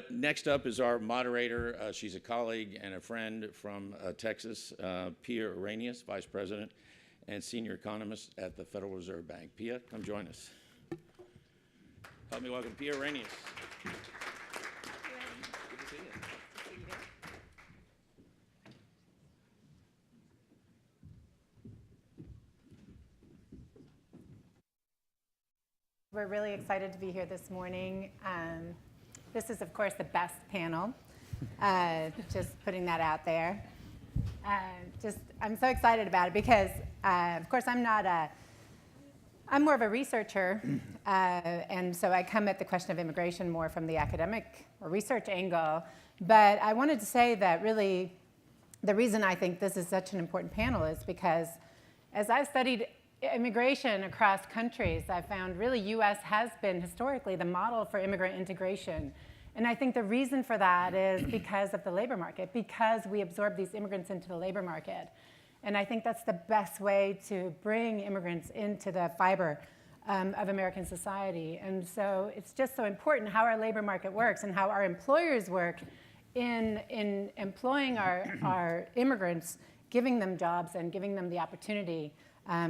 Next up is our moderator. She's a colleague and a friend from Texas, Pia Arrhenius, Vice President and Senior Economist at the Federal Reserve Bank. Pia, come join us. Help me welcome Pia Arrhenius. Good to see you. We're really excited to be here this morning. This is, of course, the best panel. Just putting that out there. I'm so excited about it because, of course, I'm more of a researcher, and so I come at the question of immigration more from the academic or research angle. But I wanted to say that really the reason I think this is such an important panel is because as I've studied immigration across countries, I've found really U.S. has been historically the model for immigrant integration. And I think the reason for that is because of the labor market, because we absorb these immigrants into the labor market. And I think that's the best way to bring immigrants into the fiber of American society. And so it's just so important how our labor market works and how our employers work in employing our immigrants, giving them jobs and giving them the opportunity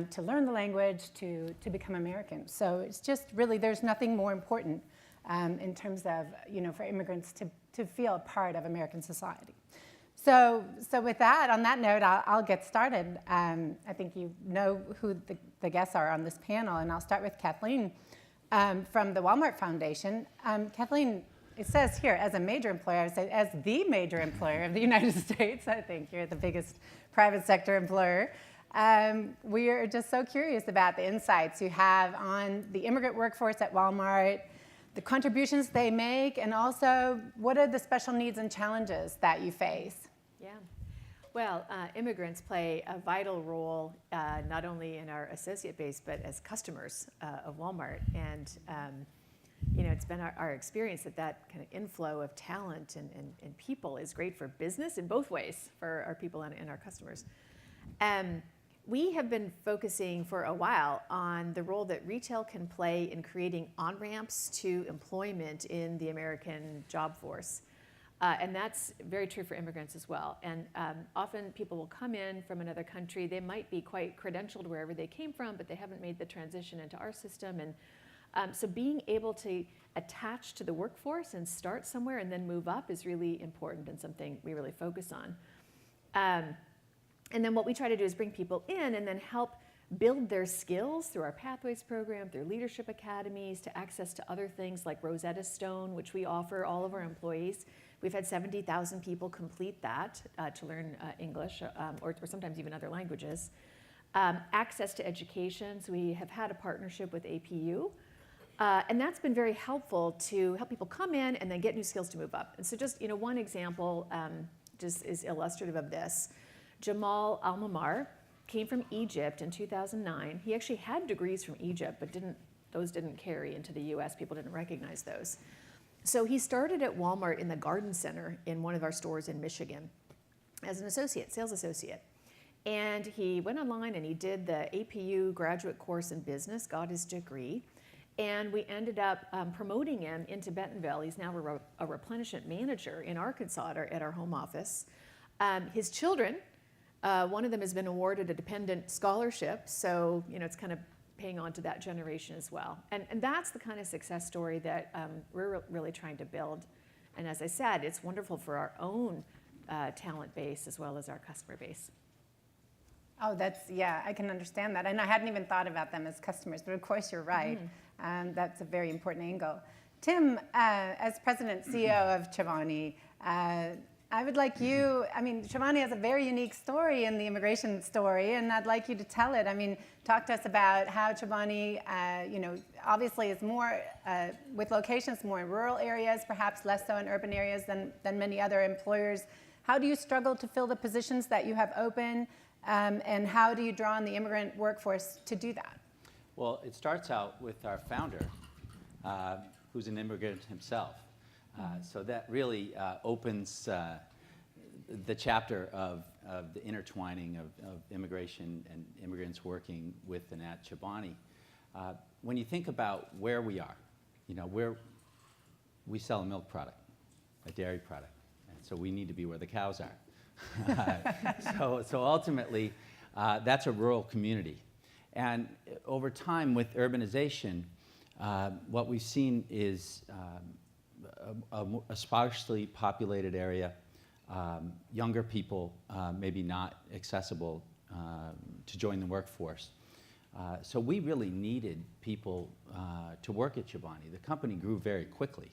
to learn the language, to become Americans. So it's just really, there's nothing more important in terms of, for immigrants to feel a part of American society. So with that, on that note, I'll get started. I think you know who the guests are on this panel, and I'll start with Kathleen from the Walmart Foundation. Kathleen, it says here, as a major employer, I say as the major employer of the United States. I think you're the biggest private sector employer. We are just so curious about the insights you have on the immigrant workforce at Walmart, the contributions they make, and also what are the special needs and challenges that you face? Yeah. Well, immigrants play a vital role not only in our associate base, but as customers of Walmart. And it's been our experience that kind of inflow of talent and people is great for business in both ways, for our people and our customers. We have been focusing for a while on the role that retail can play in creating on-ramps to employment in the American job force. And that's very true for immigrants as well. And often people will come in from another country. They might be quite credentialed wherever they came from, but they haven't made the transition into our system. And so being able to attach to the workforce and start somewhere and then move up is really important and something we really focus on. And then what we try to do is bring people in and then help build their skills through our Pathways program, through leadership academies, to access to other things like Rosetta Stone, which we offer all of our employees. We've had 70,000 people complete that to learn English or sometimes even other languages. Access to education, so we have had a partnership with APU. And that's been very helpful to help people come in and then get new skills to move up. And so just one example just is illustrative of this. Jamal Almamar came from Egypt in 2009. He actually had degrees from Egypt, but those didn't carry into the US. People didn't recognize those. So he started at Walmart in the Garden Center in one of our stores in Michigan as an associate, sales associate. And he went online and he did the APU graduate course in business, got his degree. And we ended up promoting him into Bentonville. He's now a replenishment manager in Arkansas at our home office. His children, one of them has been awarded a dependent scholarship, so it's kind of paying on to that generation as well. And that's the kind of success story that we're really trying to build. And as I said, it's wonderful for our own talent base as well as our customer base. Oh, yeah, I can understand that. And I hadn't even thought about them as customers, but of course you're right. That's a very important angle. Tim, as president and CEO of Chobani, I would like you, Chobani has a very unique story in the immigration story, and I'd like you to tell it. Talk to us about how Chobani, obviously is more, with locations more in rural areas, perhaps less so in urban areas than many other employers. How do you struggle to fill the positions that you have open, and how do you draw on the immigrant workforce to do that? Well, it starts out with our founder, who's an immigrant himself. So that really opens the chapter of the intertwining of immigration and immigrants working with and at Chobani. When you think about where we are, we sell a milk product. a dairy product. And so we need to be where the cows are. So ultimately, that's a rural community. And over time, with urbanization, what we've seen is a sparsely populated area, younger people maybe not accessible to join the workforce. So we really needed people to work at Chobani. The company grew very quickly,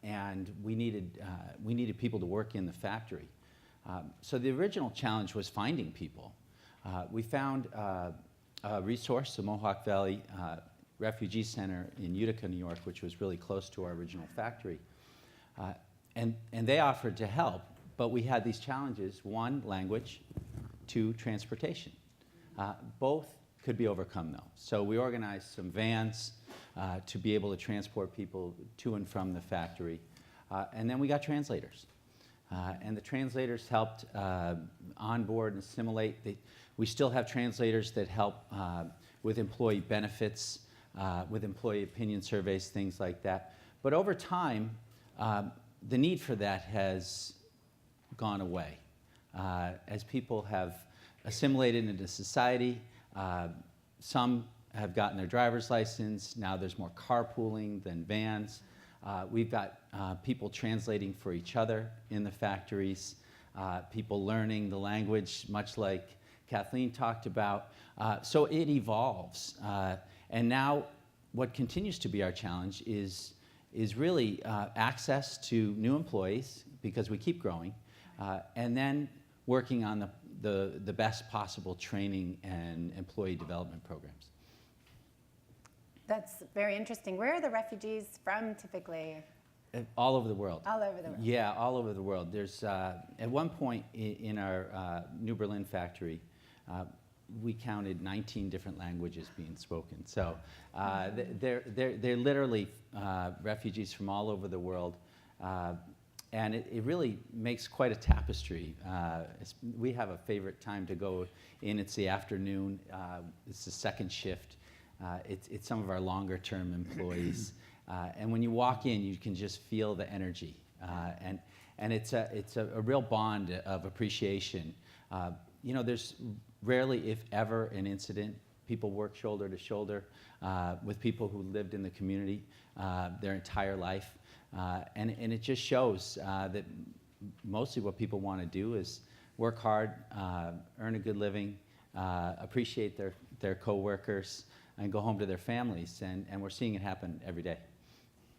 and we needed people to work in the factory. So the original challenge was finding people. We found a resource, the Mohawk Valley Refugee Center in Utica, New York, which was really close to our original factory. And they offered to help, but we had these challenges: one, language; two, transportation. Both could be overcome, though. So we organized some vans to be able to transport people to and from the factory. And then we got translators. And the translators helped onboard and assimilate. We still have translators that help with employee benefits, with employee opinion surveys, things like that. But over time, the need for that has gone away. As people have assimilated into society, some have gotten their driver's license. Now there's more carpooling than vans. We've got people translating for each other in the factories, people learning the language, much like Kathleen talked about. So it evolves. And now what continues to be our challenge is really access to new employees, because we keep growing, and then working on the best possible training and employee development programs. That's very interesting. Where are the refugees from typically? All over the world. All over the world. Yeah, all over the world. There's at one point in our New Berlin factory, we counted 19 different languages being spoken. So they're literally refugees from all over the world. And it really makes quite a tapestry. We have a favorite time to go in. It's the afternoon. It's the second shift. It's some of our longer term employees. And when you walk in, you can just feel the energy. And it's a real bond of appreciation. You know, there's rarely, if ever, an incident. People work shoulder to shoulder with people who lived in the community their entire life. And it just shows that mostly what people want to do is work hard, earn a good living, appreciate their coworkers, and go home to their families. And we're seeing it happen every day.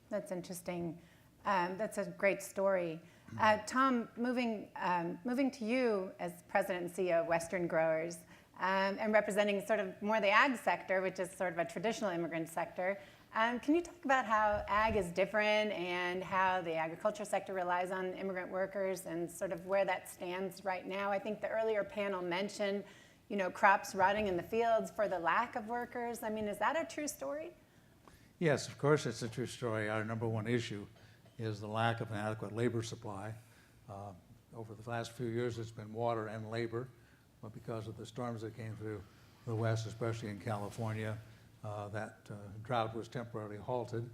That's interesting. That's a great story. Tom, moving to you as president and CEO of Western Growers, and representing sort of more the ag sector, which is sort of a traditional immigrant sector. Can you talk about how ag is different and how the agriculture sector relies on immigrant workers and sort of where that stands right now? I think the earlier panel mentioned, you know, crops rotting in the fields for the lack of workers. I mean, is that a true story? Yes, of course it's a true story. Our number one issue is the lack of an adequate labor supply. Over the last few years, it's been water and labor, but because of the storms that came through the West, especially in California, that drought was temporarily halted.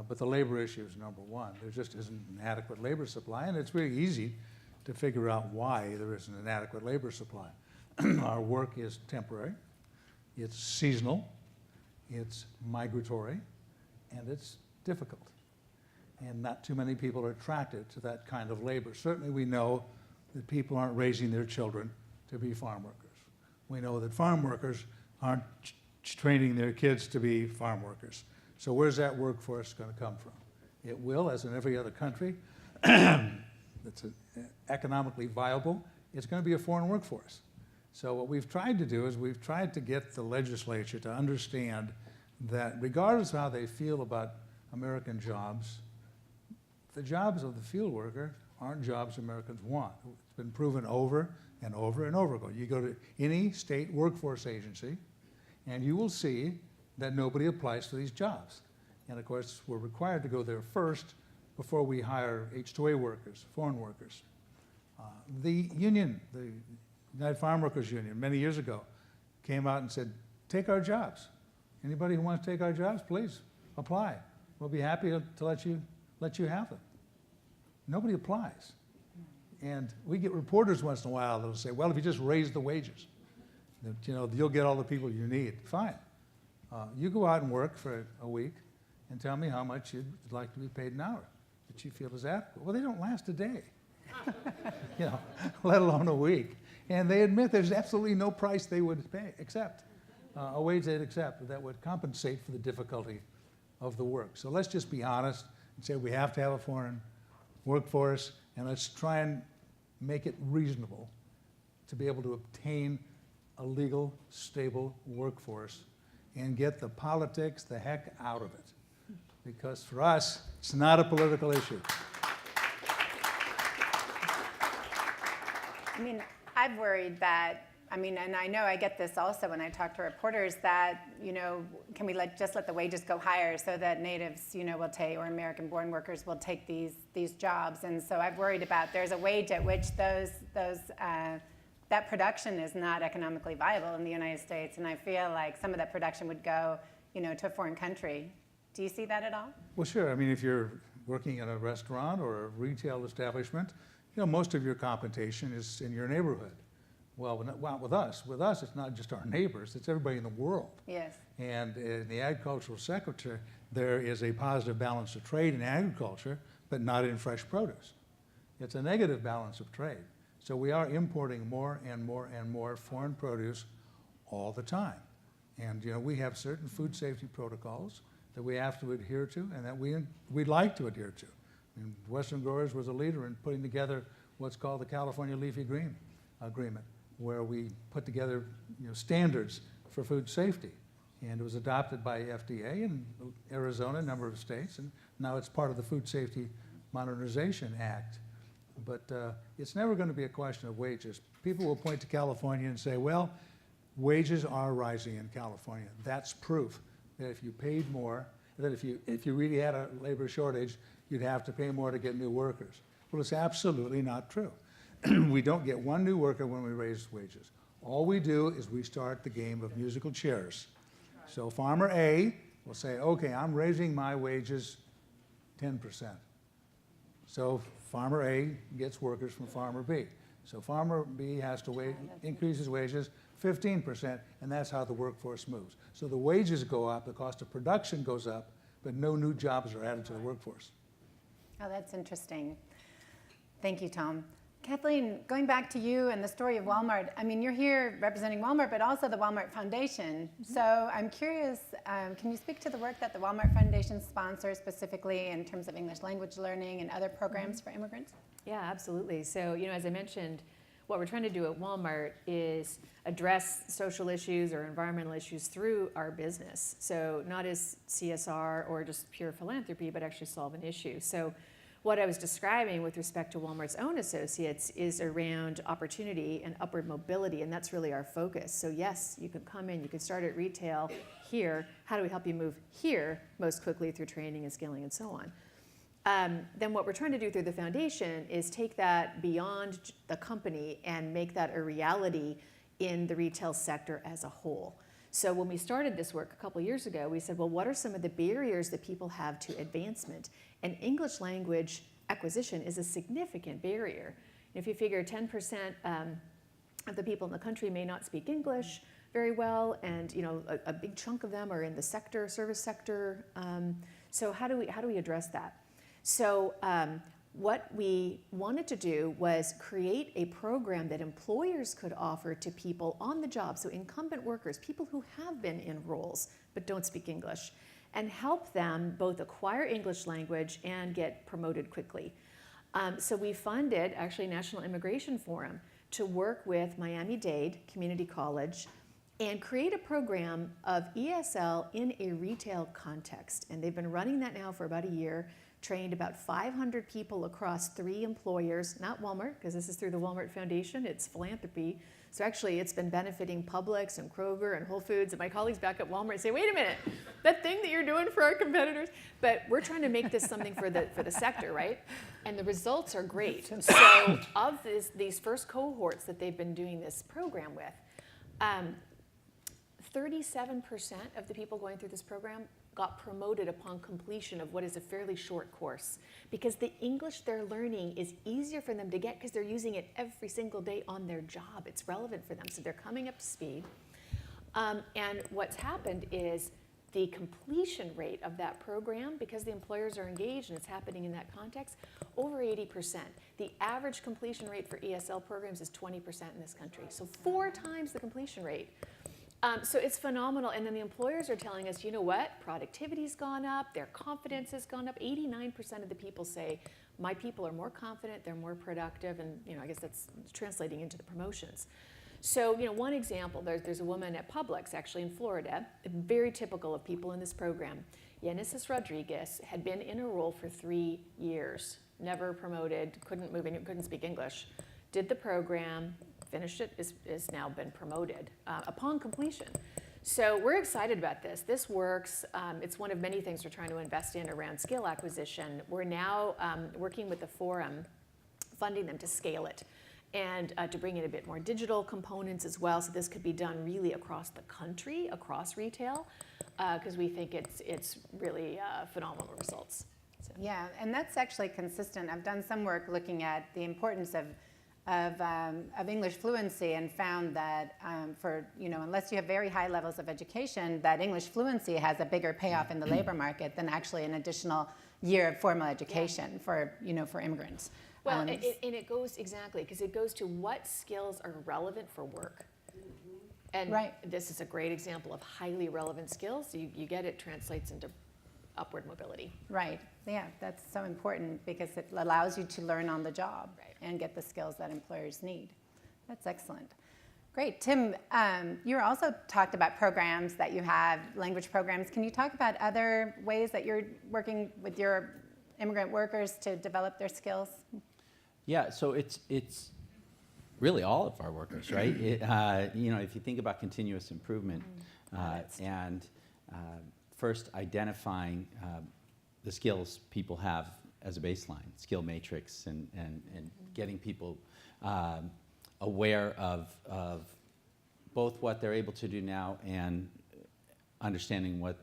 But the labor issue is number one. There just isn't an adequate labor supply, and it's really easy to figure out why there isn't an adequate labor supply. Our work is temporary, it's seasonal, it's migratory, and it's difficult. And not too many people are attracted to that kind of labor. Certainly we know that people aren't raising their children to be farm workers. We know that farm workers aren't training their kids to be farm workers. So where's that workforce going to come from? It will, as in every other country that's economically viable, it's going to be a foreign workforce. So what we've tried to do is we've tried to get the legislature to understand that regardless of how they feel about American jobs, the jobs of the field worker aren't jobs Americans want. It's been proven over and over and over again. You go to any state workforce agency, and you will see that nobody applies to these jobs. And of course, we're required to go there first before we hire H-2A workers, foreign workers. The union, the United Farm Workers Union, many years ago, came out and said, take our jobs. Anybody who wants to take our jobs, please apply. We'll be happy to let you have them. nobody applies. And we get reporters once in a while that'll say, well, if you just raise the wages, that, you'll get all the people you need. Fine. You go out and work for a week and tell me how much you'd like to be paid an hour that you feel is adequate. Well, they don't last a day, let alone a week. And they admit there's absolutely no price they would accept, a wage they'd accept that would compensate for the difficulty of the work. So let's just be honest and say we have to have a foreign workforce, and let's try and make it reasonable to be able to obtain a legal, stable workforce and get the politics the heck out of it. Because for us, it's not a political issue. I mean, I've worried that, and I know I get this also when I talk to reporters, that, can we just let the wages go higher so that natives, will take, or American-born workers will take these jobs. And so I've worried about there's a wage at which that production is not economically viable in the United States. And I feel like some of that production would go, to a foreign country. Do you see that at all? Well, sure. I mean, if you're working in a restaurant or a retail establishment, most of your competition is in your neighborhood. Well, not with us. With us, it's not just our neighbors, it's everybody in the world. Yes. And in the agricultural sector, there is a positive balance of trade in agriculture, but not in fresh produce. It's a negative balance of trade. So we are importing more and more and more foreign produce all the time. And we have certain food safety protocols that we have to adhere to and that we'd like to adhere to. And Western Growers was a leader in putting together what's called the California Leafy Green Agreement, where we put together standards for food safety. And it was adopted by FDA in Arizona, a number of states, and now it's part of the Food Safety Modernization Act. But it's never going to be a question of wages. People will point to California and say, well, wages are rising in California. That's proof that if you paid more, that if you really had a labor shortage, you'd have to pay more to get new workers. Well, it's absolutely not true. We don't get one new worker when we raise wages. All we do is we start the game of musical chairs. So farmer A will say, okay, I'm raising my wages 10%. So farmer A gets workers from farmer B. So farmer B has to increase his wages 15%, and that's how the workforce moves. So the wages go up, the cost of production goes up, but no new jobs are added to the workforce. Oh, that's interesting. Thank you, Tom. Kathleen, going back to you and the story of Walmart, you're here representing Walmart, but also the Walmart Foundation. Mm-hmm. So I'm curious, can you speak to the work that the Walmart Foundation sponsors specifically in terms of English language learning and other programs for immigrants? Yeah, absolutely. So, as I mentioned, what we're trying to do at Walmart is address social issues or environmental issues through our business. So not as CSR or just pure philanthropy, but actually solve an issue. So what I was describing with respect to Walmart's own associates is around opportunity and upward mobility, and that's really our focus. So yes, you can come in, you can start at retail here. How do we help you move here most quickly through training and scaling and so on? Then what we're trying to do through the foundation is take that beyond the company and make that a reality in the retail sector as a whole. So when we started this work a couple years ago, we said, well, what are some of the barriers that people have to advancement? And English language acquisition is a significant barrier. If you figure 10% of the people in the country may not speak English very well, and a big chunk of them are in the service sector. So how do we address that? So what we wanted to do was create a program that employers could offer to people on the job, so incumbent workers, people who have been in roles but don't speak English, and help them both acquire English language and get promoted quickly. So we funded, actually, National Immigration Forum to work with Miami-Dade Community College and create a program of ESL in a retail context. And they've been running that now for about a year, trained about 500 people across 3 employers, not Walmart, because this is through the Walmart Foundation, it's philanthropy. So actually it's been benefiting Publix and Kroger and Whole Foods, and my colleagues back at Walmart say, wait a minute, that thing that you're doing for our competitors, but we're trying to make this something for the sector, right? And the results are great. So of these first cohorts that they've been doing this program with, 37% of the people going through this program got promoted upon completion of what is a fairly short course, because the English they're learning is easier for them to get because they're using it every single day on their job. It's relevant for them, so they're coming up to speed. And what's happened is the completion rate of that program, because the employers are engaged and it's happening in that context, over 80%. The average completion rate for ESL programs is 20% in this country, so 4 times the completion rate. So it's phenomenal, and then the employers are telling us, you know what, productivity's gone up, their confidence has gone up. 89% of the people say, my people are more confident, they're more productive, and I guess that's translating into the promotions. So, one example, there's a woman at Publix, actually in Florida, very typical of people in this program. Yenesis Rodriguez had been in a role for 3 years, never promoted, couldn't move in, couldn't speak English, did the program, finished it, is now been promoted upon completion. So we're excited about this. This works. It's one of many things we're trying to invest in around skill acquisition. We're now working with the forum, funding them to scale it and to bring in a bit more digital components as well. So this could be done really across the country, across retail, because we think it's really phenomenal results. So. Yeah, and that's actually consistent. I've done some work looking at the importance of English fluency and found that unless you have very high levels of education, that English fluency has a bigger payoff in the labor market than actually an additional year of formal education for immigrants. Well, and it goes exactly, because it goes to what skills are relevant for work. And this is a great example of highly relevant skills. You get it translates into upward mobility. Right. Yeah, that's so important because it allows you to learn on the job and get the skills that employers need. That's excellent. Great. Tim, you also talked about programs that you have, language programs. Can you talk about other ways that you're working with your immigrant workers to develop their skills? Yeah, so it's really all of our workers, right? If you think about continuous improvement and first identifying the skills people have as a baseline, skill matrix, and getting people aware of both what they're able to do now and understanding what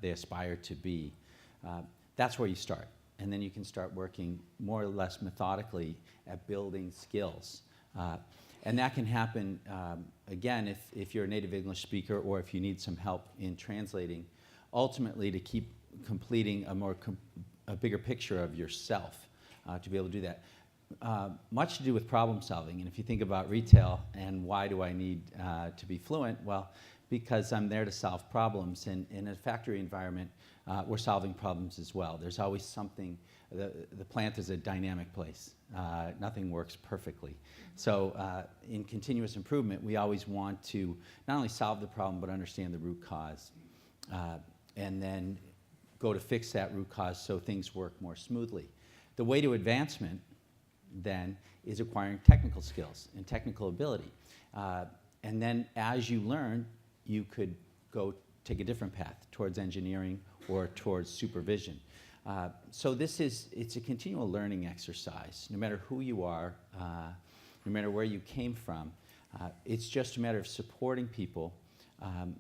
they aspire to be. That's where you start. And then you can start working more or less methodically at building skills. And that can happen, again, if you're a native English speaker or if you need some help in translating, ultimately to keep completing a bigger picture of yourself to be able to do that. Much to do with problem solving. And if you think about retail and why do I need to be fluent? Well, because I'm there to solve problems. And in a factory environment, we're solving problems as well. There's always something. The plant is a dynamic place. Nothing works perfectly. So in continuous improvement, we always want to not only solve the problem, but understand the root cause. And then go to fix that root cause so things work more smoothly. The way to advancement, then, is acquiring technical skills and technical ability. And then as you learn, you could go take a different path towards engineering or towards supervision. So it's a continual learning exercise, no matter who you are, no matter where you came from. It's just a matter of supporting people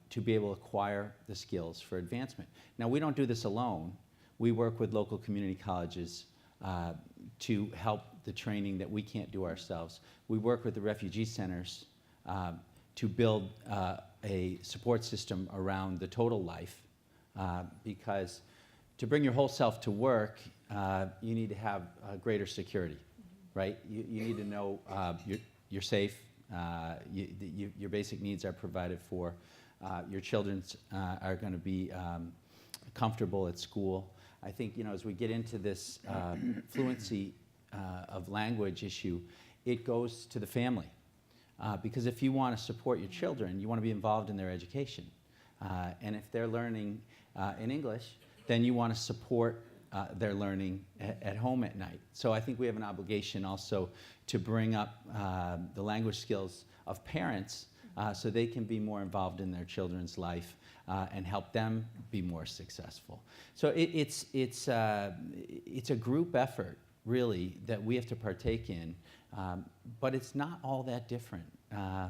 to be able to acquire the skills for advancement. Now, we don't do this alone. We work with local community colleges to help the training that we can't do ourselves. We work with the refugee centers to build a support system around the total life, because to bring your whole self to work, you need to have greater security, right? You need to know you're safe, your basic needs are provided for, your children are going to be comfortable at school. I think, as we get into this fluency of language issue, it goes to the family. Because if you want to support your children, you want to be involved in their education. And if they're learning in English, then you want to support their learning at home at night. So I think we have an obligation also to bring up the language skills of parents so they can be more involved in their children's life and help them be more successful. So it's a group effort, really, that we have to partake in, but it's not all that different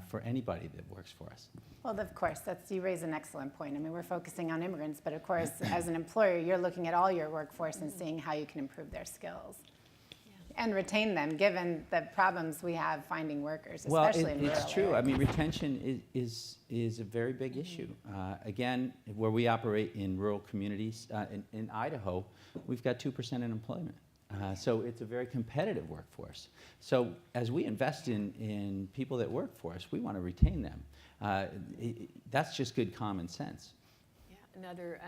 for anybody that works for us. Well, of course, you raise an excellent point. I mean, we're focusing on immigrants, but of course, as an employer, you're looking at all your workforce and seeing how you can improve their skills and retain them, given the problems we have finding workers, especially in rural it's true. areas. I mean, retention is a very big issue. Again, where we operate in rural communities, in Idaho, we've got 2% unemployment. So it's a very competitive workforce. So as we invest in people that work for us, we want to retain them. That's just good common sense. Yeah, another,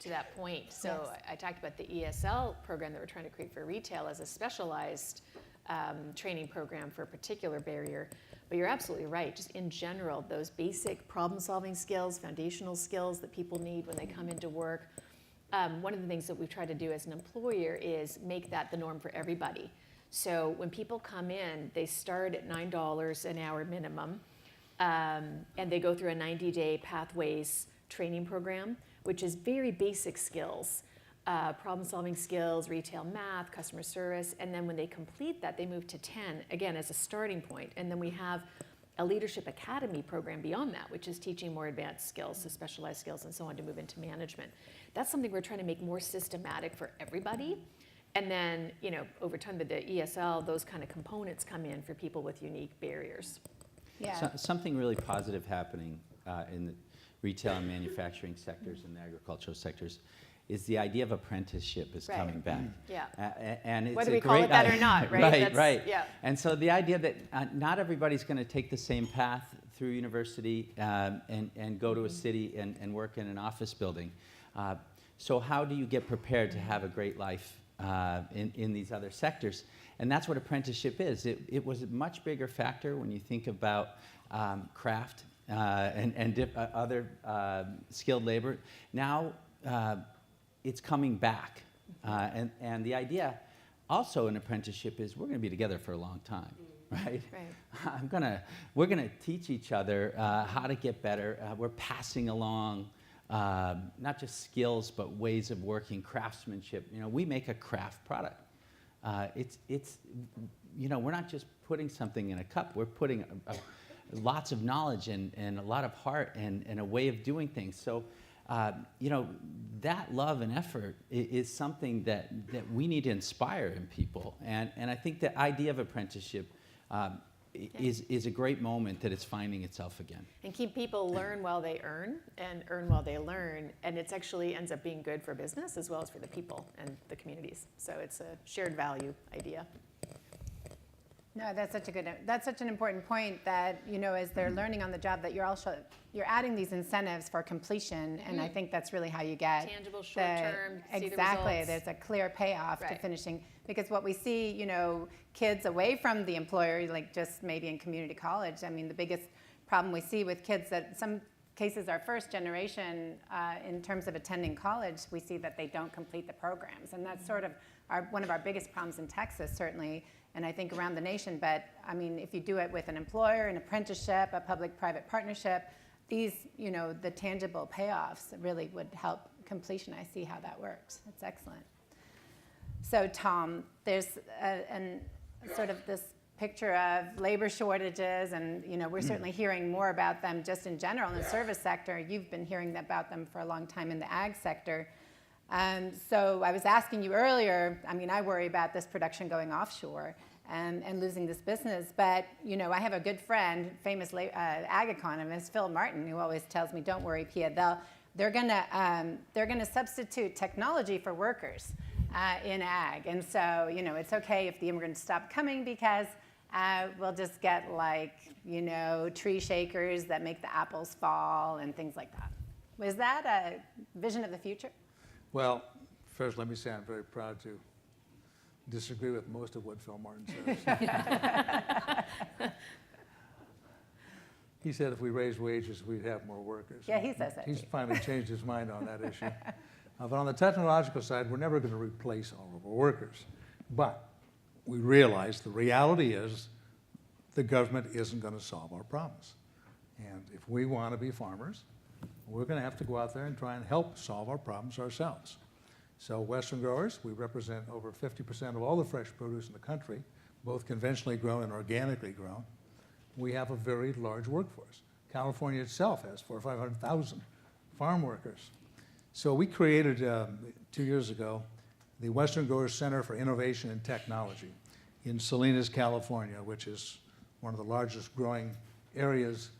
to that point, so Yes. I talked about the ESL program that we're trying to create for retail as a specialized training program for a particular barrier. But you're absolutely right, just in general, those basic problem-solving skills, foundational skills that people need when they come into work. One of the things that we've tried to do as an employer is make that the norm for everybody. So when people come in, they start at $9 an hour minimum, and they go through a 90-day Pathways training program, which is very basic skills, problem-solving skills, retail math, customer service, and then when they complete that, they move to 10, again, as a starting point. And then we have a leadership academy program beyond that, which is teaching more advanced skills, so specialized skills and so on to move into management. That's something we're trying to make more systematic for everybody. And then, you know, over time with the ESL, those kind of components come in for people with unique barriers. Yeah. So, something really positive happening in the retail and manufacturing sectors and the agricultural sectors is the idea of apprenticeship is Right. coming back. Yeah. And it's Whether a we call great it that or idea. not, right? Right, That's- right. yeah. And so the idea that not everybody's going to take the same path through university and go to a city and work in an office building. So how do you get prepared to have a great life in these other sectors? And that's what apprenticeship is. It was a much bigger factor when you think about craft and other skilled labor. Now it's coming back. And the idea also in apprenticeship is we're going to be together for a long time, right? Right. We're going to teach each other how to get better. We're passing along not just skills, but ways of working, craftsmanship. You know, we make a craft product. It's you know, we're not just putting something in a cup. We're putting lots of knowledge and a lot of heart and a way of doing things. So, you know, that love and effort is something that we need to inspire in people. And I think the idea of apprenticeship is a great moment that it's finding itself again. And keep people learn while they earn and earn while they learn. And it's actually ends up being good for business as well as for the people and the communities. So it's a shared value idea. No, that's such an important point that, you know, as they're learning on the job, that you're adding these incentives for completion, and I think that's really how you get Tangible, short-term, see the exactly. results. There's a clear payoff to Right. finishing, because what we see, you know, kids away from the employer, like just maybe in community college. I mean, the biggest problem we see with kids that some cases are first generation in terms of attending college, we see that they don't complete the programs, and that's sort of one of our biggest problems in Texas, certainly. And I think around the nation, but I mean, if you do it with an employer, an apprenticeship, a public-private partnership, these, you know, the tangible payoffs really would help completion. I see how that works. That's excellent. So Tom, there's sort of this picture of labor shortages, and you know, we're certainly hearing more about them just in general in the service sector. You've been hearing about them for a long time in the ag sector. So I was asking you earlier, I mean, I worry about this production going offshore and losing this business, but you know, I have a good friend, famous ag economist, Phil Martin, who always tells me, don't worry, Pia, they're gonna substitute technology for workers in ag. And so, you know, it's okay if the immigrants stop coming, because we'll just get, like, you know, tree shakers that make the apples fall and things like that. Was that a vision of the future? Well, first let me say I'm very proud to disagree with most of what Phil Martin says. He said if we raise wages, we'd have more workers. Yeah, he says that He's too. finally changed his mind on that issue. But on the technological side, we're never going to replace all of our workers. But we realize the reality is the government isn't going to solve our problems. And if we want to be farmers, we're going to have to go out there and try and help solve our problems ourselves. So Western growers, we represent over 50% of all the fresh produce in the country, both conventionally grown and organically grown. we have a very large workforce. California itself has 400,000 or 500,000 farm workers. So we created 2 years ago the Western Growers Center for Innovation and Technology in Salinas, California, which is one of the largest growing areas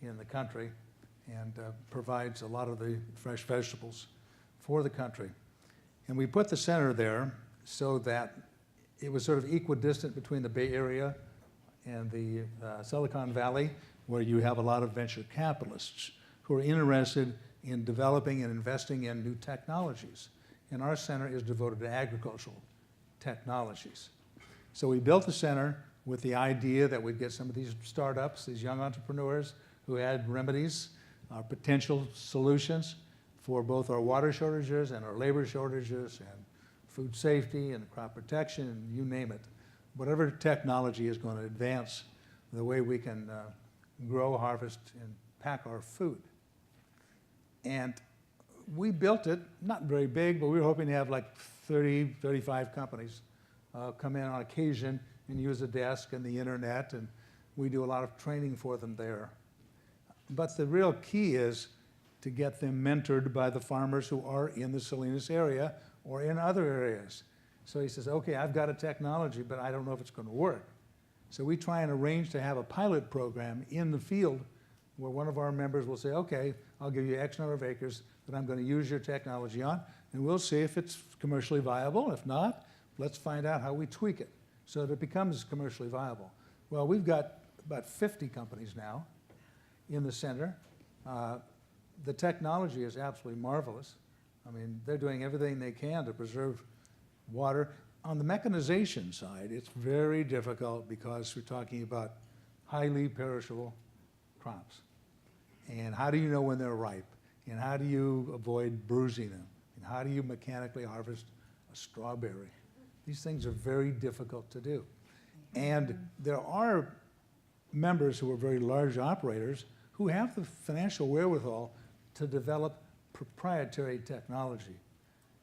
in the country and provides a lot of the fresh vegetables for the country. And we put the center there so that it was sort of equidistant between the Bay Area and the Silicon Valley, where you have a lot of venture capitalists who are interested in developing and investing in new technologies. And our center is devoted to agricultural technologies. So we built the center with the idea that we'd get some of these startups, these young entrepreneurs who had remedies, potential solutions for both our water shortages and our labor shortages and food safety and crop protection, and you name it. Whatever technology is going to advance the way we can grow, harvest, and pack our food. And we built it, not very big, but we were hoping to have like 30, 35 companies come in on occasion and use a desk and the internet, and we do a lot of training for them there. But the real key is to get them mentored by the farmers who are in the Salinas area or in other areas. So he says, okay, I've got a technology, but I don't know if it's going to work. So we try and arrange to have a pilot program in the field where one of our members will say, okay, I'll give you X number of acres that I'm going to use your technology on, and we'll see if it's commercially viable. If not, let's find out how we tweak it so that it becomes commercially viable. Well, we've got about 50 companies now in the center. The technology is absolutely marvelous. I mean, they're doing everything they can to preserve water. On the mechanization side, it's very difficult because we're talking about highly perishable crops. And how do you know when they're ripe? And how do you avoid bruising them? And how do you mechanically harvest a strawberry? These things are very difficult to do. And there are members who are very large operators who have the financial wherewithal to develop proprietary technology.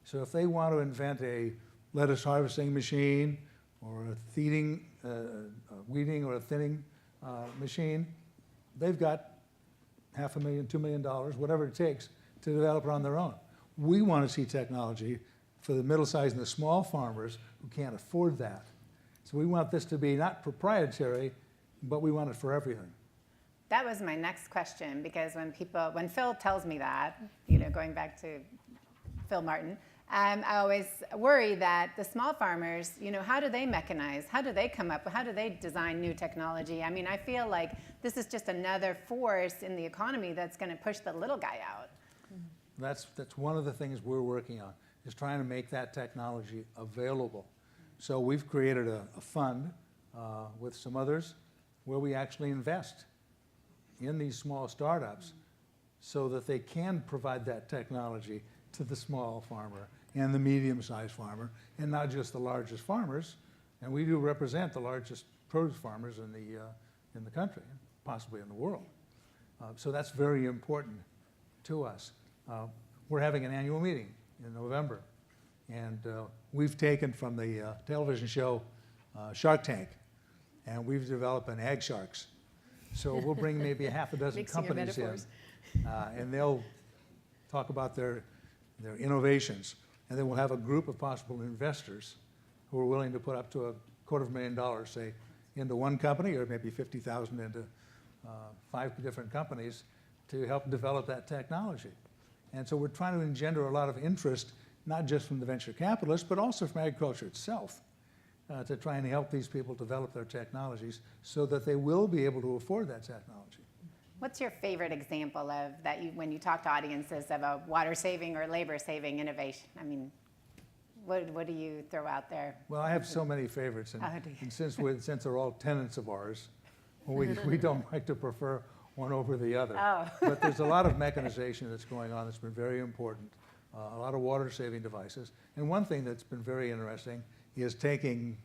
So if they want to invent a lettuce harvesting machine or a weeding or a thinning machine, they've got $500,000, $2 million, whatever it takes to develop it on their own. We want to see technology for the middle-sized and the small farmers who can't afford that. So we want this to be not proprietary, but we want it for everything. That was my next question, because when Phil tells me that, going back to Phil Martin, I always worry that the small farmers, how do they mechanize? How do they come up? How do they design new technology? I mean, I feel like this is just another force in the economy that's going to push the little guy out. That's one of the things we're working on, is trying to make that technology available. So we've created a fund with some others where we actually invest in these small startups so that they can provide that technology to the small farmer and the medium-sized farmer, and not just the largest farmers. And we do represent the largest produce farmers in the country, possibly in the world. So that's very important to us. We're having an annual meeting in November, and we've taken from the television show Shark Tank, and we've developed an Ag Sharks. So we'll bring maybe a half a dozen Mixing your companies in, metaphors. and they'll talk about their innovations. And then we'll have a group of possible investors who are willing to put up to $250,000, say, into one company, or maybe 50,000 into 5 different companies to help develop that technology. And so we're trying to engender a lot of interest, not just from the venture capitalists, but also from agriculture itself, to try and help these people develop their technologies so that they will be able to afford that technology. What's your favorite example of that when you talk to audiences of a water-saving or labor-saving innovation? I mean, what do you throw out there? Well, I have so many favorites, and, Oh, do you? and since they're all tenants of ours, we don't like to prefer one over the other. Oh. But there's a lot of mechanization that's going on that's been very important, a lot of water-saving devices. And one thing that's been very interesting is taking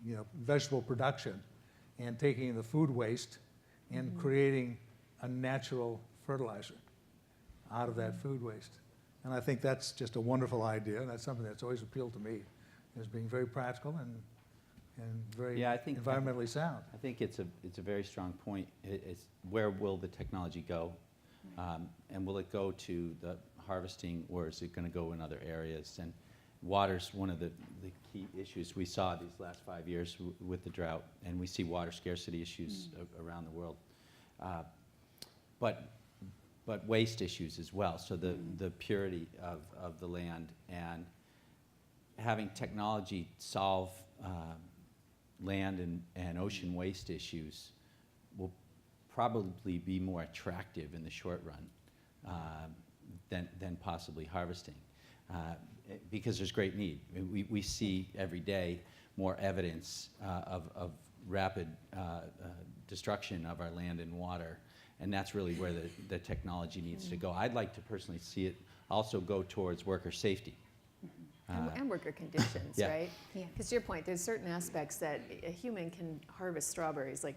vegetable production and taking the food waste and creating a natural fertilizer out of that food waste. And I think that's just a wonderful idea, and that's something that's always appealed to me, as being very practical and and very Yeah, I think- environmentally sound. I think it's a very strong point. It's where will the technology go? And will it go to the harvesting, or is it going to go in other areas? And water's one of the key issues we saw these last 5 years with the drought, and we see water scarcity issues around the world. But waste issues as well, so the purity of the land, and having technology solve land and ocean waste issues will probably be more attractive in the short run than possibly harvesting, because there's great need. We see every day more evidence of rapid destruction of our land and water, and that's really where the technology needs to go. I'd like to personally see it also go towards worker safety. And worker conditions, Yeah. right? Yeah. Because to your point, there's certain aspects that a human can harvest strawberries like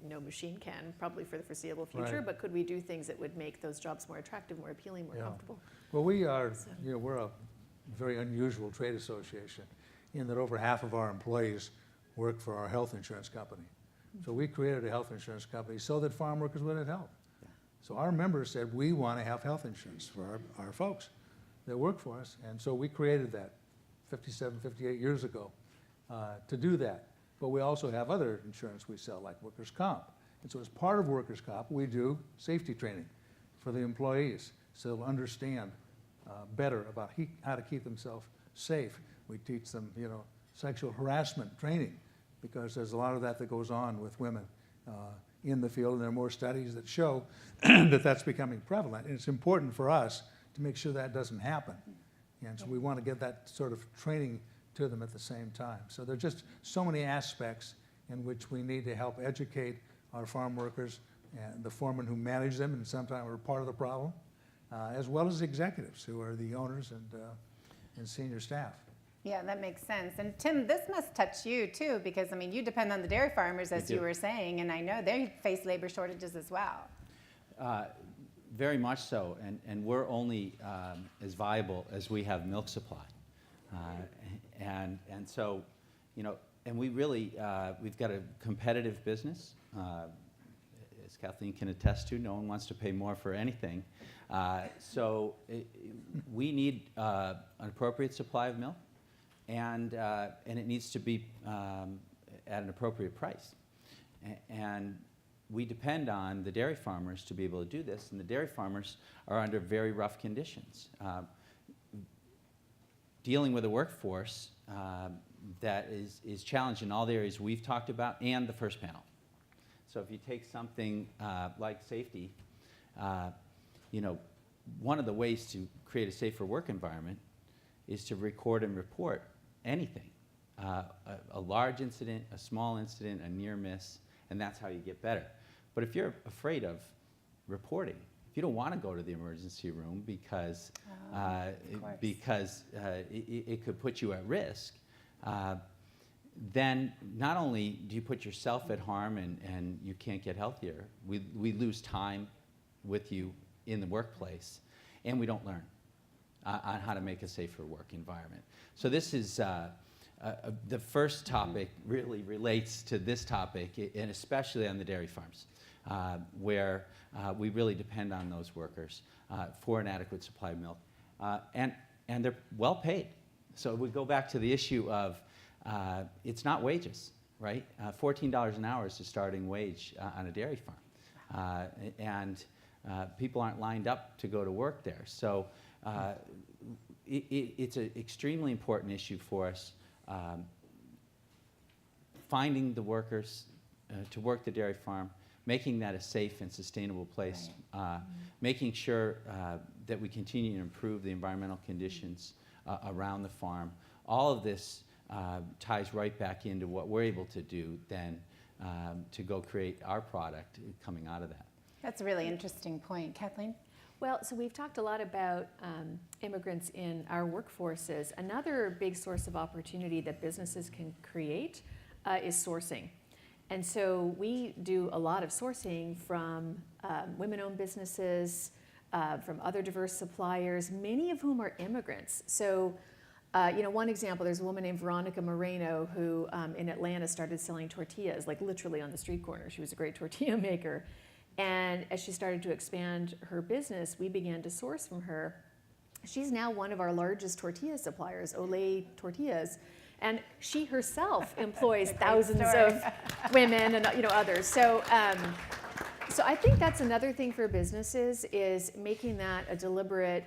no machine can, probably for the foreseeable future, Right. but could we do things that would make those jobs more attractive, more appealing, more Yeah. comfortable? Well, we're a very unusual trade association in that over half of our employees work for our health insurance company. So we created a health insurance company so that farm workers would have health. So our members said, we want to have health insurance for our folks that work for us. And so we created that 57, 58 years ago to do that. But we also have other insurance we sell, like workers' comp. And so as part of workers' comp, we do safety training for the employees so they'll understand better about how to keep themselves safe. We teach them, sexual harassment training, because there's a lot of that goes on with women in the field, and there are more studies that show that that's becoming prevalent. And it's important for us to make sure that doesn't happen. And so we want to get that sort of training to them at the same time. So there are just so many aspects in which we need to help educate our farm workers and the foremen who manage them, and sometimes are part of the problem, as well as executives who are the owners and senior staff. Yeah, that makes sense. And Tim, this must touch you too, because I mean, you depend on the dairy farmers, as you were saying, and I know they face labor shortages as well. Very much so, and we're only as viable as we have milk supply. And so, and we really, we've got a competitive business. As Kathleen can attest to, no one wants to pay more for anything. So we need an appropriate supply of milk, and it needs to be at an appropriate price. And we depend on the dairy farmers to be able to do this, and the dairy farmers are under very rough conditions. Dealing with a workforce that is challenged in all the areas we've talked about and the first panel. So if you take something like safety, one of the ways to create a safer work environment is to record and report anything. A large incident, a small incident, a near miss, and that's how you get better. But if you're afraid of reporting, if you don't want to go to the emergency room because it could put you at risk, then not only do you put yourself at harm and you can't get healthier, we lose time with you in the workplace, and we don't learn on how to make a safer work environment. So this is the first topic really relates to this topic, and especially on the dairy farms, where we really depend on those workers for an adequate supply of milk, and they're well paid. So we go back to the issue of it's not wages, right? $14 an hour is the starting wage on a dairy farm, and people aren't lined up to go to work there. So it's an extremely important issue for us. Finding the workers to work the dairy farm, making that a safe and sustainable place, making sure that we continue to improve the environmental conditions around the farm. All of this ties right back into what we're able to do then to go create our product coming out of that. That's a really interesting point. Kathleen? Well, so we've talked a lot about immigrants in our workforces. Another big source of opportunity that businesses can create is sourcing. And so we do a lot of sourcing from women-owned businesses, from other diverse suppliers, many of whom are immigrants. So One example, there's a woman named Veronica Moreno who in Atlanta started selling tortillas, like literally on the street corner. She was a great tortilla maker. And as she started to expand her business, we began to source from her. She's now one of our largest tortilla suppliers, Olay Tortillas. And she herself employs thousands of women and others. So I think that's another thing for businesses, is making that a deliberate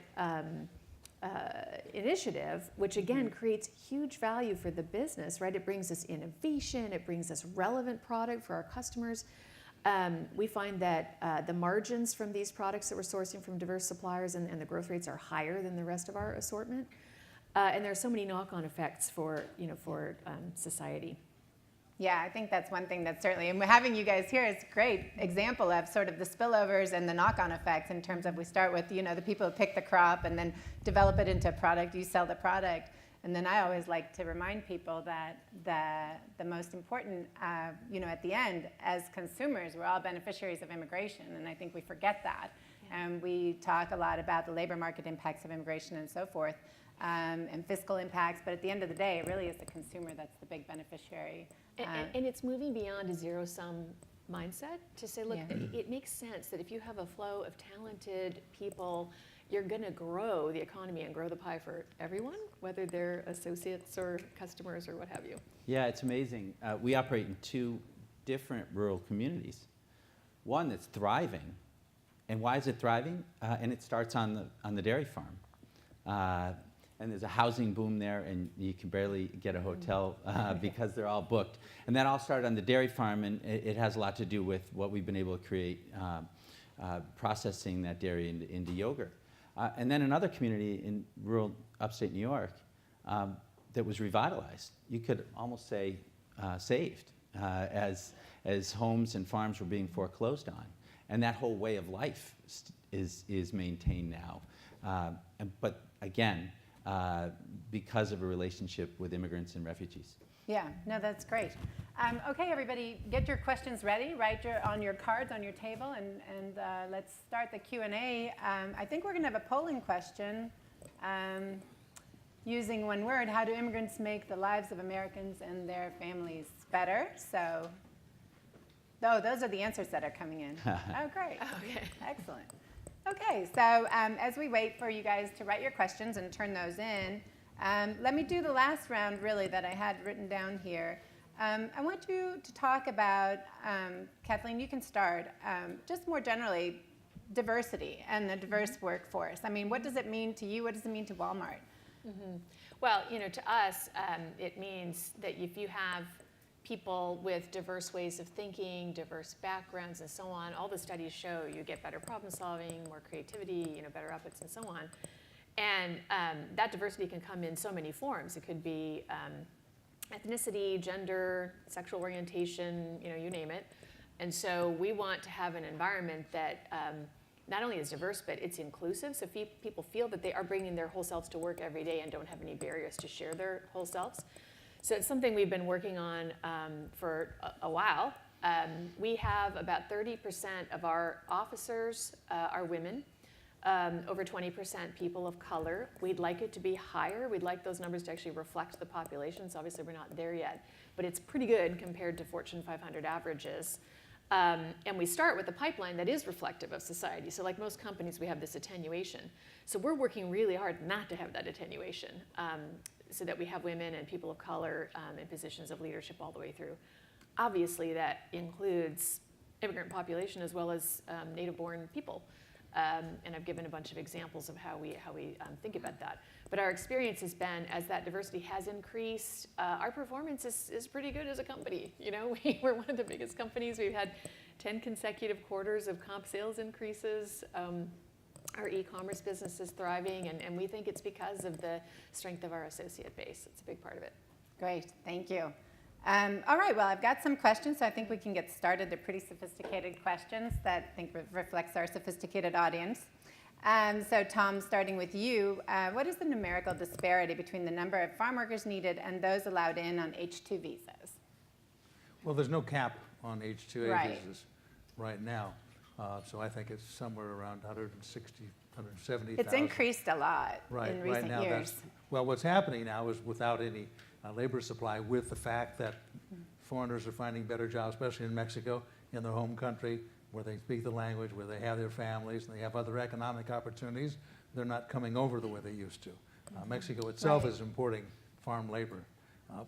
initiative, which again creates huge value for the business, right? It brings us innovation, it brings us relevant product for our customers. We find that the margins from these products that we're sourcing from diverse suppliers and the growth rates are higher than the rest of our assortment. And there are so many knock-on effects for society. Yeah, I think that's one thing that's certainly, and having you guys here is a great example of sort of the spillovers and the knock-on effects in terms of, we start with, the people who pick the crop and then develop it into a product, you sell the product. And then I always like to remind people that the most important, at the end, as consumers, we're all beneficiaries of immigration, and I think we forget that. And we talk a lot about the labor market impacts of immigration and so forth, and fiscal impacts, but at the end of the day, it really is the consumer that's the big beneficiary. And it's moving beyond a zero-sum mindset to say, look, it makes sense that if you have a flow of talented people, you're going to grow the economy and grow the pie for everyone, whether they're associates or customers or what have you. Yeah, it's amazing. We operate in 2 different rural communities. One that's thriving. And why is it thriving? And it starts on the dairy farm. And there's a housing boom there, and you can barely get a hotel because they're all booked. And that all started on the dairy farm, and it has a lot to do with what we've been able to create, processing that dairy into yogurt. And then another community in rural upstate New York that was revitalized. You could almost say saved as homes and farms were being foreclosed on. And that whole way of life is maintained now. But again, because of a relationship with immigrants and refugees. Yeah, no, that's great. Okay, everybody, get your questions ready. Write on your cards on your table, and let's start the Q&A. I think we're going to have a polling question using one word. How do immigrants make the lives of Americans and their families better? So, those are the answers that are coming in. Oh, great. Okay. Excellent. Okay, so as we wait for you guys to write your questions and turn those in, let me do the last round, really, that I had written down here. I want you to talk about, Kathleen, you can start, just more generally, diversity and the diverse workforce. I mean, what does it mean to you? What does it mean to Walmart? Mm-hmm. Well, to us, it means that if you have people with diverse ways of thinking, diverse backgrounds, and so on, all the studies show you get better problem solving, more creativity, better outputs, and so on. And that diversity can come in so many forms. It could be ethnicity, gender, sexual orientation, you name it. And so we want to have an environment that not only is diverse, but it's inclusive. So people feel that they are bringing their whole selves to work every day and don't have any barriers to share their whole selves. So it's something we've been working on for a while. We have about 30% of our officers are women, over 20% people of color. We'd like it to be higher. We'd like those numbers to actually reflect the population. So obviously we're not there yet, but it's pretty good compared to Fortune 500 averages. And we start with a pipeline that is reflective of society. So like most companies, we have this attenuation. So we're working really hard not to have that attenuation, so that we have women and people of color in positions of leadership all the way through. Obviously, that includes immigrant population as well as native-born people. And I've given a bunch of examples of how we think about that. But our experience has been, as that diversity has increased, our performance is pretty good as a company. We're one of the biggest companies. We've had 10 consecutive quarters of comp sales increases. Our e-commerce business is thriving, and we think it's because of the strength of our associate base. It's a big part of it. Great, thank you. All right, well, I've got some questions, so I think we can get started. They're pretty sophisticated questions that I think reflects our sophisticated audience. So Tom, starting with you, what is the numerical disparity between the number of farm workers needed and those allowed in on H-2 visas? Well, there's no cap on H-2A Right. visas right now. So I think it's somewhere around 160, 170,000. It's increased a lot Right, in right recent now, years. well, what's happening now is without any labor supply, with the fact that foreigners are finding better jobs, especially in Mexico, in their home country, where they speak the language, where they have their families, and they have other economic opportunities, they're not coming over the way they used to. Mexico itself Right. is importing farm labor.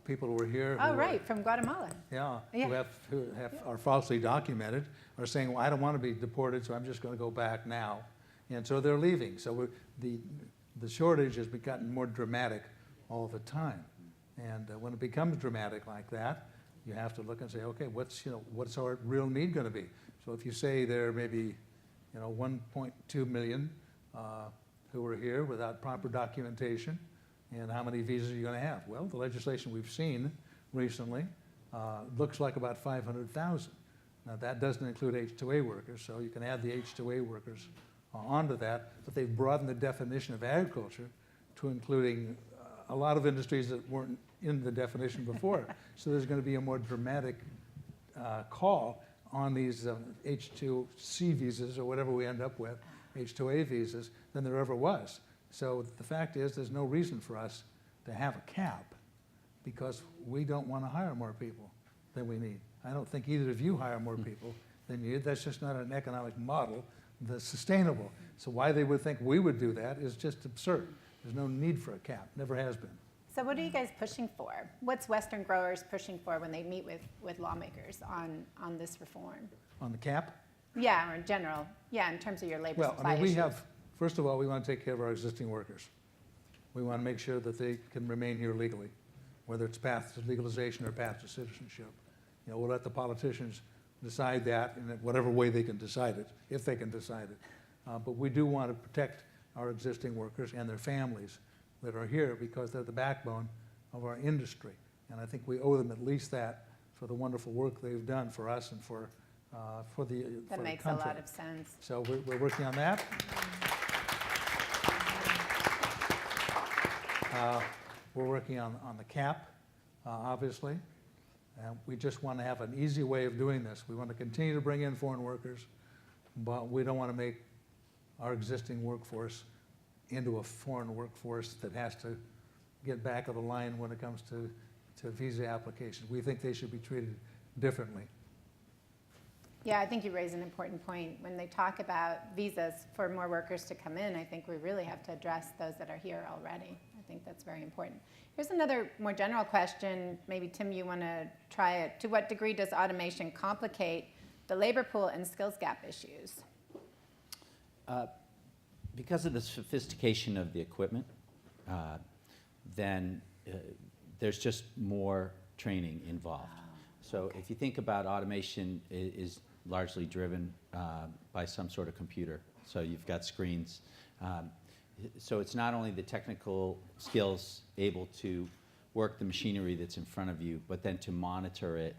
People who are here Oh, who right, from Guatemala. yeah, Yeah. who are falsely documented, are saying, well, I don't want to be deported, so I'm just going to go back now. And so they're leaving. So the shortage has gotten more dramatic all the time. And when it becomes dramatic like that, you have to look and say, okay, what's our real need going to be? So if you say there may be 1.2 million who are here without proper documentation, and how many visas are you going to have? Well, the legislation we've seen recently looks like about 500,000. Now, that doesn't include H-2A workers, so you can add the H-2A workers onto that, but they've broadened the definition of agriculture to including a lot of industries that weren't in the definition before. So there's going to be a more dramatic call on these H-2C visas, or whatever we end up with, H-2A visas, than there ever was. So the fact is, there's no reason for us to have a cap, because we don't want to hire more people than we need. I don't think either of you hire more people than you need. That's just not an economic model that's sustainable. So why they would think we would do that is just absurd. There's no need for a cap, never has been. So what are you guys pushing for? What's Western growers pushing for when they meet with lawmakers on this reform? On the cap? Yeah, or in general. Yeah, in terms of your labor Well, supply I mean, we issues. have, first of all, we want to take care of our existing workers. We want to make sure that they can remain here legally, whether it's path to legalization or path to citizenship. We'll let the politicians decide that in whatever way they can decide it, if they can decide it. But we do want to protect our existing workers and their families that are here, because they're the backbone of our industry. And I think we owe them at least that for the wonderful work they've done for us and for the country. That makes a lot of sense. So we're working on that. We're working on the cap, obviously. We just want to have an easy way of doing this. We want to continue to bring in foreign workers, but we don't want to make our existing workforce into a foreign workforce that has to get back of the line when it comes to visa applications. We think they should be treated differently. Yeah, I think you raise an important point. When they talk about visas for more workers to come in, I think we really have to address those that are here already. I think that's very important. Here's another more general question. Maybe, Tim, you want to try it. To what degree does automation complicate the labor pool and skills gap issues? Because of the sophistication of the equipment, then there's just more training involved. So if you think about automation is largely driven by some sort of computer. So you've got screens. So it's not only the technical skills able to work the machinery that's in front of you, but then to monitor it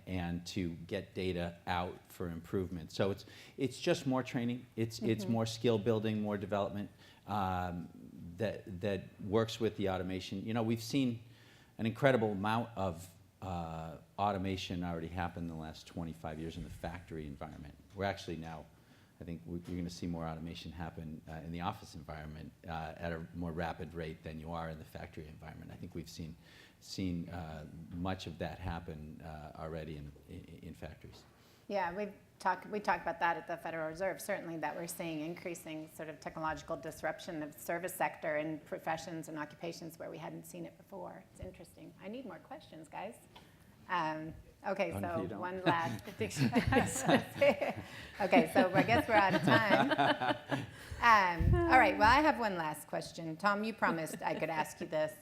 and to get data out for improvement. So it's just more training. It's more skill building, more development that works with the automation. We've seen an incredible amount of automation already happen in the last 25 years in the factory environment. We're actually now, I think you're going to see more automation happen in the office environment at a more rapid rate than you are in the factory environment. I think we've seen much of that happen already in factories. Yeah, we talked about that at the Federal Reserve, certainly, that we're seeing increasing sort of technological disruption of the service sector in professions and occupations where we hadn't seen it before. It's interesting. I need more questions, guys. Okay, Oh, no, so you don't. one last. Okay, so I guess we're out of time. All right, well, I have one last question. Tom, you promised I could ask you this.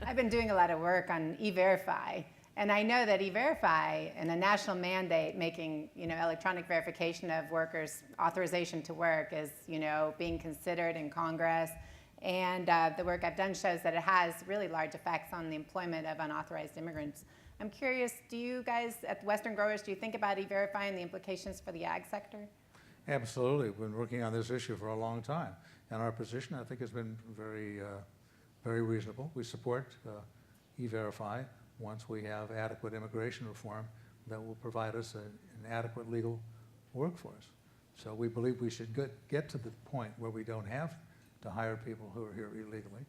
I've been doing a lot of work on E-Verify, and I know that E-Verify and a national mandate making, electronic verification of workers' authorization to work is, being considered in Congress. And the work I've done shows that it has really large effects on the employment of unauthorized immigrants. I'm curious, do you guys at Western Growers, do you think about E-Verify and the implications for the ag sector? Absolutely. We've been working on this issue for a long time. And our position, I think, has been very, very reasonable. We support E-Verify once we have adequate immigration reform that will provide us an adequate legal workforce. So we believe we should get to the point where we don't have to hire people who are here illegally,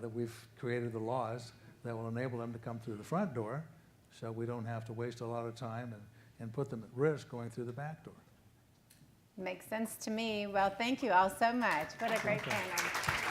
that we've created the laws that will enable them to come through the front door, so we don't have to waste a lot of time and put them at risk going through the back door. Makes sense to me. Well, thank you all so much. What a great panel.